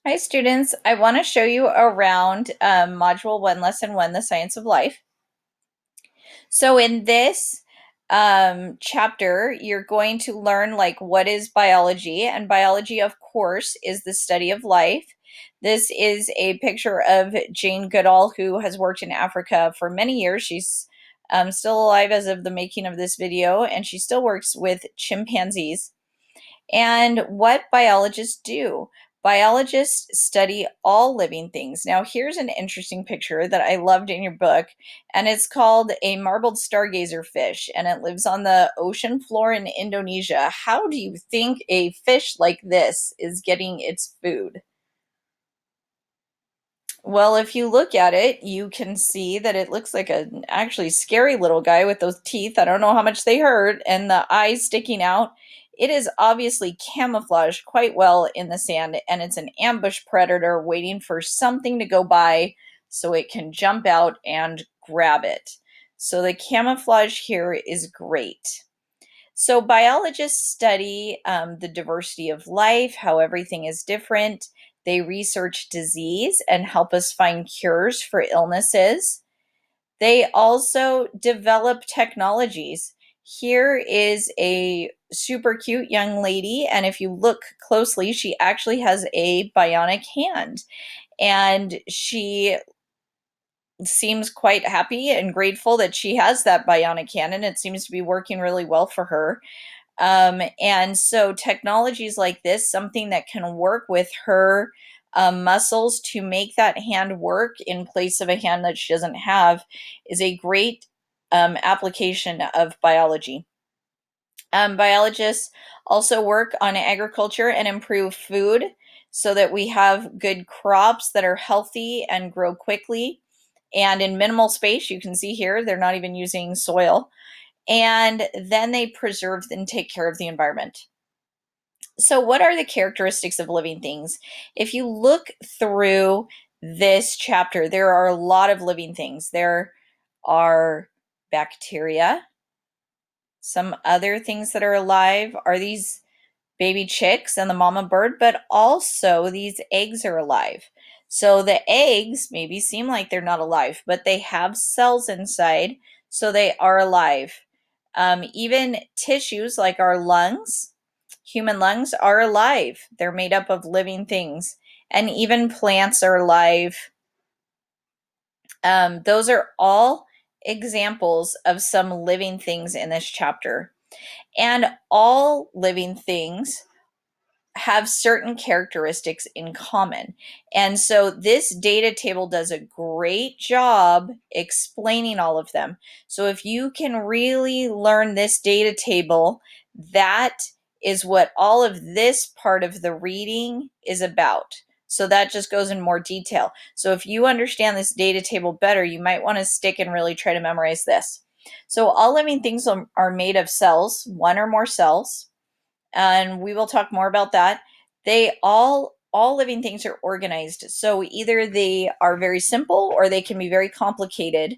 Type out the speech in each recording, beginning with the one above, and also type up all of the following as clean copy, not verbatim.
Hi students, I want to show you around Module 1, Lesson 1, The Science of Life. So in this chapter, you're going to learn what is biology, and biology, of course, is the study of life. This is a picture of Jane Goodall, who has worked in Africa for many years. She's still alive as of the making of this video, and she still works with chimpanzees. And what biologists do. Biologists study all living things. Now, here's an interesting picture that I loved in your book, and it's called a marbled stargazer fish, and it lives on the ocean floor in Indonesia. How do you think a fish like this is getting its food? Well, if you look at it, you can see that it looks like an actually scary little guy with those teeth. I don't know how much they hurt, and the eyes sticking out. It is obviously camouflaged quite well in the sand, and it's an ambush predator waiting for something to go by so it can jump out and grab it. So the camouflage here is great. So biologists study the diversity of life, how everything is different. They research disease and help us find cures for illnesses. They also develop technologies. Here is a super cute young lady, and if you look closely, she actually has a bionic hand, and she seems quite happy and grateful that she has that bionic hand, and it seems to be working really well for her. And so technologies like this, something that can work with her muscles to make that hand work in place of a hand that she doesn't have, is a great application of biology. Biologists also work on agriculture and improve food so that we have good crops that are healthy and grow quickly and in minimal space. You can see here, they're not even using soil. And then they preserve and take care of the environment. So, what are the characteristics of living things? If you look through this chapter, there are a lot of living things. There are bacteria. Some other things that are alive are these baby chicks and the mama bird, but also these eggs are alive. So the eggs maybe seem like they're not alive, but they have cells inside, so they are alive. Even tissues like our lungs, human lungs, are alive. They're made up of living things. And even plants are alive. Those are all examples of some living things in this chapter. And all living things have certain characteristics in common. And so this data table does a great job explaining all of them. So if you can really learn this data table, that is what all of this part of the reading is about. So that just goes in more detail. So if you understand this data table better, you might want to stick and really try to memorize this. So all living things are made of cells, one or more cells, and we will talk more about that. They all living things are organized. So either they are very simple or they can be very complicated,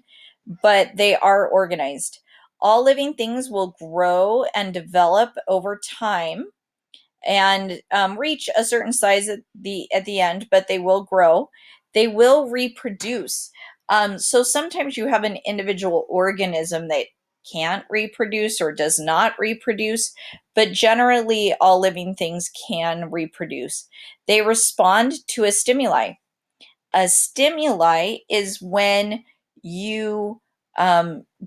but they are organized. All living things will grow and develop over time and reach a certain size at the end, but they will grow. They will reproduce. So sometimes you have an individual organism that can't reproduce or does not reproduce, but generally all living things can reproduce. They respond to a stimuli. A stimuli is when you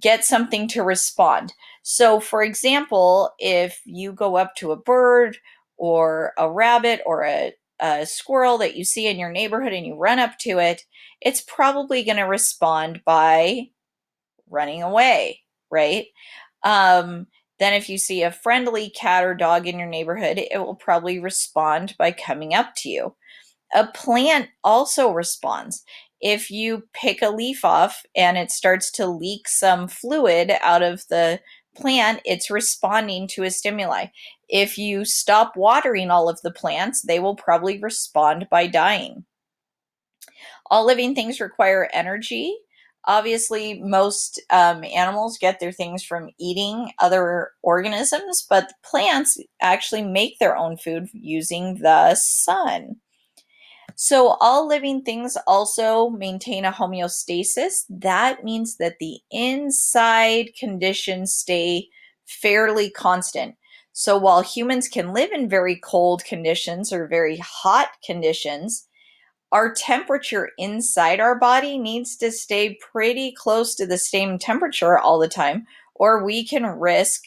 get something to respond. So, for example, if you go up to a bird or a rabbit or a squirrel that you see in your neighborhood and you run up to it, it's probably going to respond by running away, right? Um, then, if you see a friendly cat or dog in your neighborhood, it will probably respond by coming up to you. A plant also responds. If you pick a leaf off and it starts to leak some fluid out of the plant, it's responding to a stimuli. If you stop watering all of the plants, they will probably respond by dying. All living things require energy. Obviously, most animals get their things from eating other organisms, but plants actually make their own food using the sun. So all living things also maintain a homeostasis. That means that the inside conditions stay fairly constant. So while humans can live in very cold conditions or very hot conditions, our temperature inside our body needs to stay pretty close to the same temperature all the time, or we can risk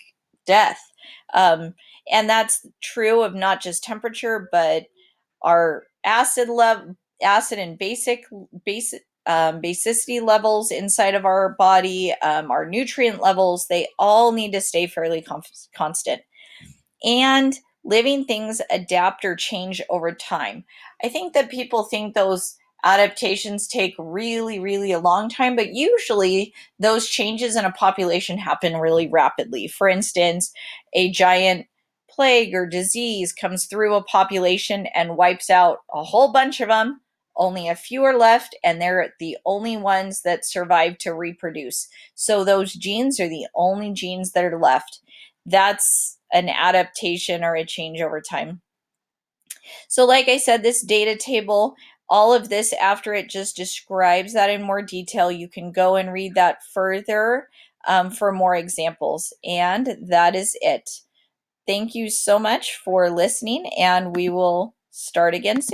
death. Um, and that's true of not just temperature, but our acid and basicity levels inside of our body, our nutrient levels, they all need to stay fairly constant. And living things adapt or change over time. I think that people think those adaptations take really, really a long time, but usually those changes in a population happen really rapidly. For instance, a giant plague or disease comes through a population and wipes out a whole bunch of them. Only a few are left, and they're the only ones that survive to reproduce. So those genes are the only genes that are left. That's an adaptation or a change over time. So like I said, this data table, all of this after it just describes that in more detail, you can go and read that further for more examples. And that is it. Thank you so much for listening, and we will start again soon.